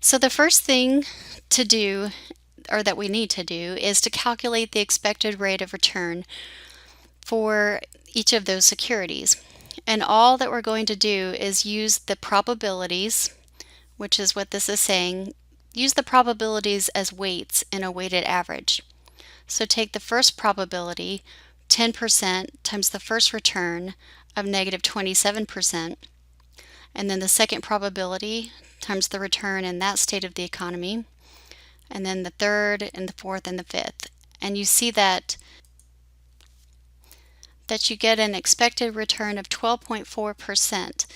So the first thing to do, or that we need to do, is to calculate the expected rate of return for each of those securities. And all that we're going to do is use the probabilities, which is what this is saying, use the probabilities as weights in a weighted average. So take the first probability, 10% times the first return of negative 27%, and then the second probability times the return in that state of the economy, and then the third and the fourth and the fifth. And you see that you get an expected return of 12.4%.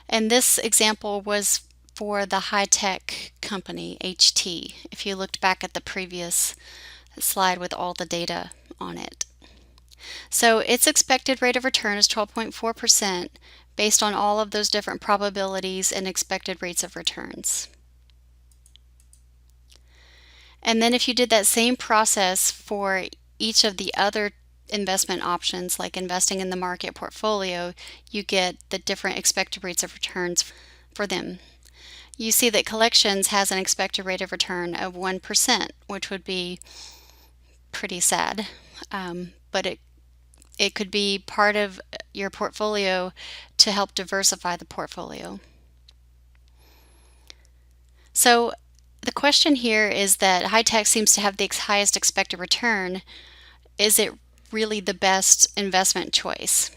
And this example was for the high-tech company, HT, if you looked back at the previous slide with all the data on it. So its expected rate of return is 12.4% based on all of those different probabilities and expected rates of returns. And then if you did that same process for each of the other investment options, like investing in the market portfolio, you get the different expected rates of returns for them. You see that collections has an expected rate of return of 1%, which would be pretty sad, but it could be part of your portfolio to help diversify the portfolio. So the question here is that high tech seems to have the highest expected return. Is it really the best investment choice?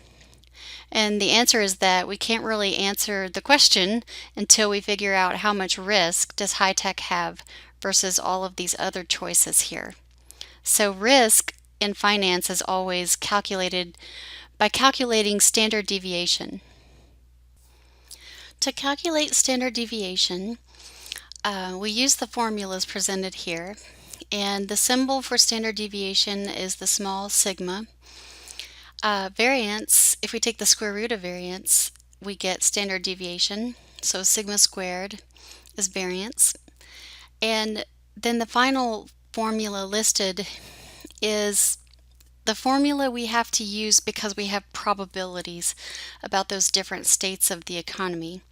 And the answer is that we can't really answer the question until we figure out how much risk does high tech have versus all of these other choices here. So risk in finance is always calculated by calculating standard deviation. To calculate standard deviation, we use the formulas presented here, and the symbol for standard deviation is the small sigma. Variance, if we take the square root of variance, we get standard deviation, so sigma squared is variance. And then the final formula listed is the formula we have to use because we have probabilities about those different states of the economy.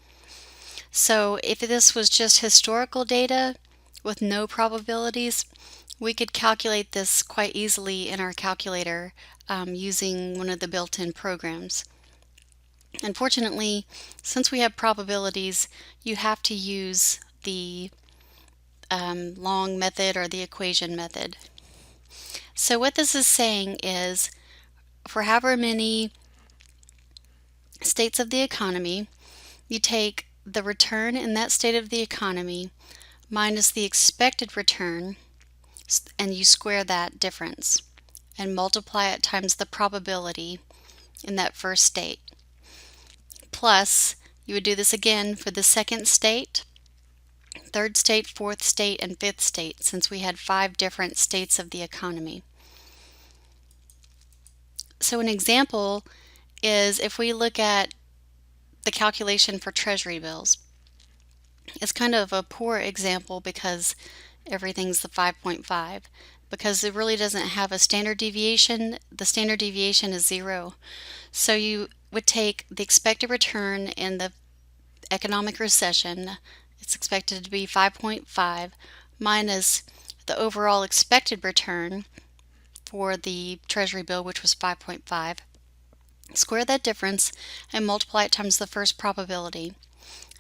So if this was just historical data with no probabilities, we could calculate this quite easily in our calculator using one of the built-in programs. Unfortunately, since we have probabilities, you have to use the long method or the equation method. So what this is saying is, for however many states of the economy, you take the return in that state of the economy minus the expected return, and you square that difference and multiply it times the probability in that first state. Plus, you would do this again for the second state, third state, fourth state, and fifth state, since we had 5 different states of the economy. So an example is if we look at the calculation for Treasury bills. It's kind of a poor example because everything's the 5.5, because it really doesn't have a standard deviation. The standard deviation is 0. So you would take the expected return in the economic recession, it's expected to be 5.5, minus the overall expected return for the Treasury bill, which was 5.5. Square that difference and multiply it times the first probability.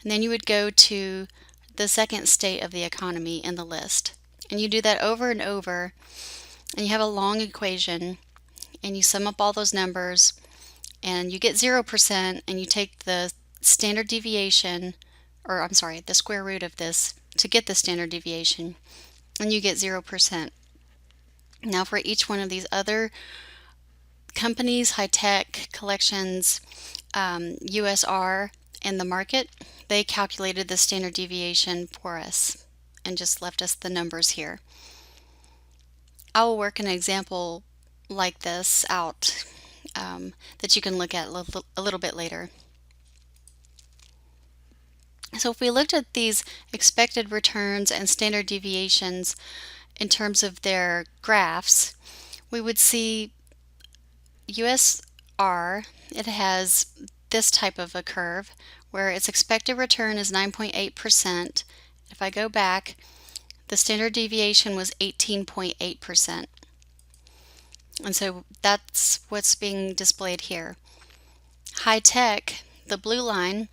And then you would go to the second state of the economy in the list. And you do that over and over, and you have a long equation, and you sum up all those numbers, and you get 0%, and you take the standard deviation, or I'm sorry, the square root of this to get the standard deviation, and you get 0%. Now for each one of these other companies, high tech, collections, USR, and the market, they calculated the standard deviation for us and just left us the numbers here. I will work an example like this out that you can look at a little bit later. So if we looked at these expected returns and standard deviations in terms of their graphs, we would see USR, it has this type of a curve where its expected return is 9.8% If I go back, the standard deviation was 18.8%. And so that's what's being displayed here. High tech, the blue line,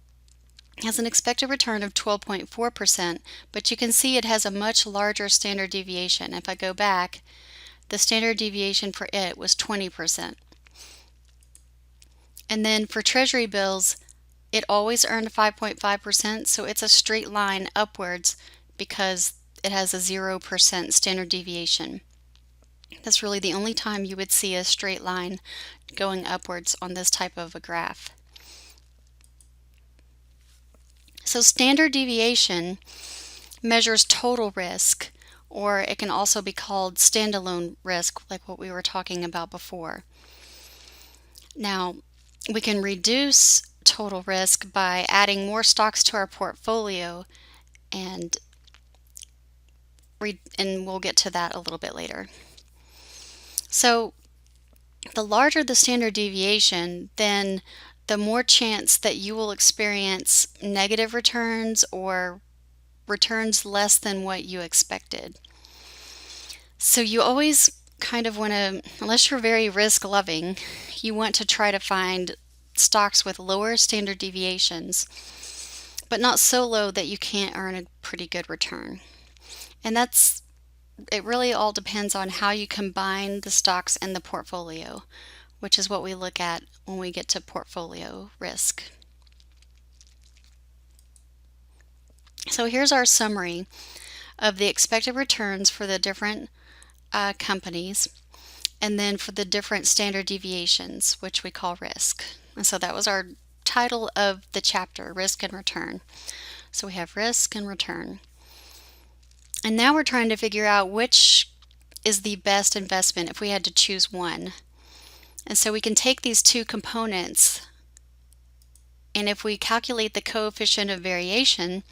has an expected return of 12.4%, but you can see it has a much larger standard deviation. If I go back, the standard deviation for it was 20%. And then for Treasury bills, it always earned 5.5%, so it's a straight line upwards because it has a 0% standard deviation. That's really the only time you would see a straight line going upwards on this type of a graph. So standard deviation measures total risk, or it can also be called standalone risk, like what we were talking about before. Now, we can reduce total risk by adding more stocks to our portfolio, and we'll get to that a little bit later. So the larger the standard deviation, then the more chance that you will experience negative returns or returns less than what you expected. So you always kind of want to, unless you're very risk loving, you want to try to find stocks with lower standard deviations, but not so low that you can't earn a pretty good return. And it really all depends on how you combine the stocks in the portfolio, which is what we look at when we get to portfolio risk. So here's our summary of the expected returns for the different companies, and then for the different standard deviations, which we call risk. And so that was our title of the chapter, Risk and Return. So we have risk and return. And now we're trying to figure out which is the best investment if we had to choose one. And so we can take these two components, and if we calculate the coefficient of variation,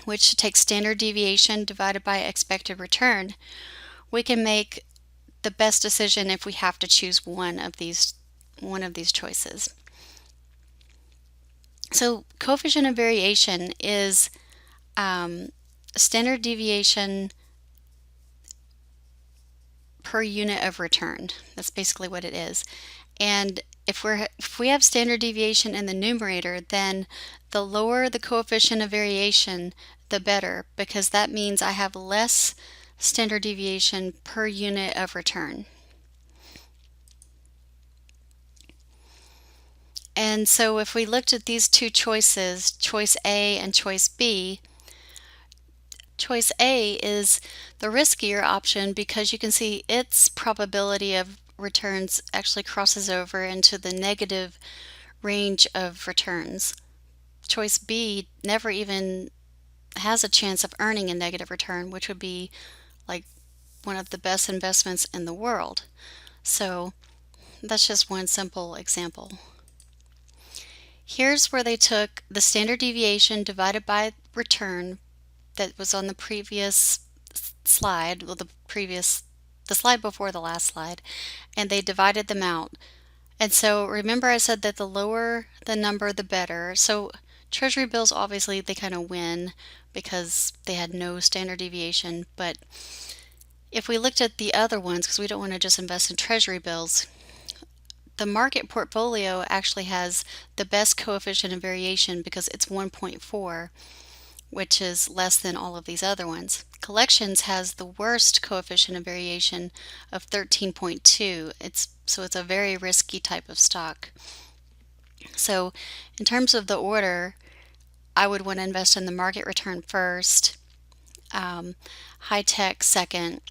which takes standard deviation divided by expected return, we can make the best decision if we have to choose one of these choices. So coefficient of variation is standard deviation per unit of return. That's basically what it is. And if we have standard deviation in the numerator, then the lower the coefficient of variation, the better, because that means I have less standard deviation per unit of return. And so if we looked at these two choices, choice A and choice B, choice A is the riskier option because you can see its probability of returns actually crosses over into the negative range of returns. Choice B never even has a chance of earning a negative return, which would be like one of the best investments in the world. So that's just one simple example. Here's where they took the standard deviation divided by return that was on the previous slide, well, the slide before the last slide, and they divided them out. And so remember I said that the lower the number, the better. So Treasury bills, obviously, they kind of win because they had no standard deviation. But if we looked at the other ones, because we don't want to just invest in Treasury bills, the market portfolio actually has the best coefficient of variation because it's 1.4, which is less than all of these other ones. Collections has the worst coefficient of variation of 13.2. So it's a very risky type of stock. So in terms of the order, I would want to invest in the market return first, high tech second,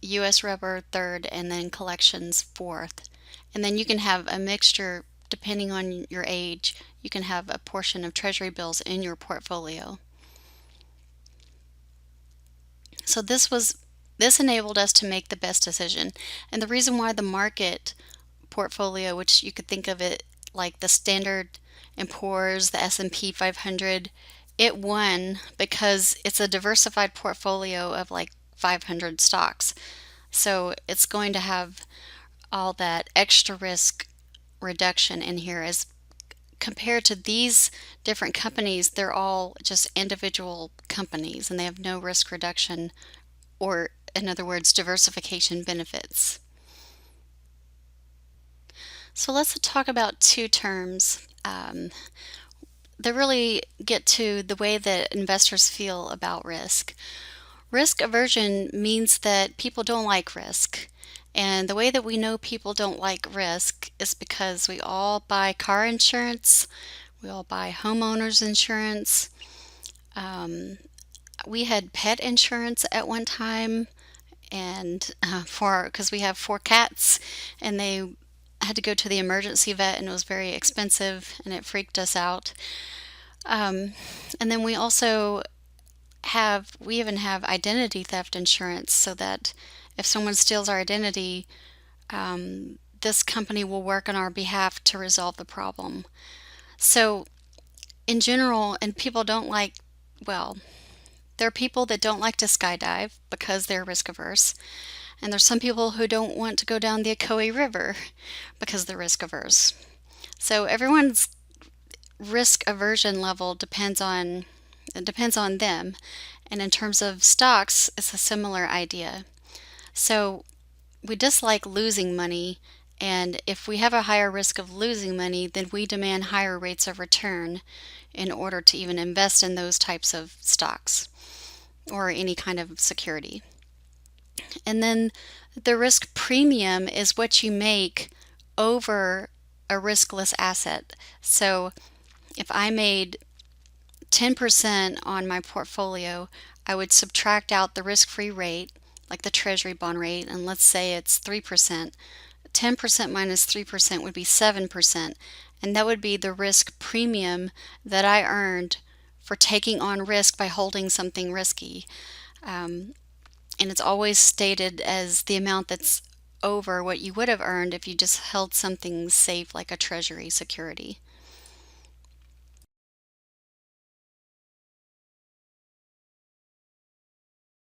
US rubber third, and then collections fourth. And then you can have a mixture depending on your age. You can have a portion of Treasury bills in your portfolio. So this enabled us to make the best decision. And the reason why the market portfolio, which you could think of it like the Standard & Poor's, the S&P 500, it won because it's a diversified portfolio of like 500 stocks. So it's going to have all that extra risk reduction in here as compared to these different companies, they're all just individual companies and they have no risk reduction or, in other words, diversification benefits. So let's talk about two terms that really get to the way that investors feel about risk. Risk aversion means that people don't like risk. And the way that we know people don't like risk is because we all buy car insurance, we all buy homeowners insurance. Um, we had pet insurance at one time, and for because we have four cats, and they had to go to the emergency vet, and it was very expensive, and it freaked us out. Um, and then we even have identity theft insurance, so that if someone steals our identity, this company will work on our behalf to resolve the problem. So in general, and people don't like, well, there are people that don't like to skydive because they're risk averse. And there's some people who don't want to go down the Ocoee River because they're risk averse. So everyone's risk aversion level depends on them. And in terms of stocks, it's a similar idea. So we dislike losing money, and if we have a higher risk of losing money, then we demand higher rates of return in order to even invest in those types of stocks or any kind of security. And then the risk premium is what you make over a riskless asset. So if I made 10% on my portfolio, I would subtract out the risk-free rate, like the treasury bond rate, and let's say it's 3%. 10% minus 3% would be 7%, and that would be the risk premium that I earned for taking on risk by holding something risky. Um, and it's always stated as the amount that's over what you would have earned if you just held something safe like a treasury security.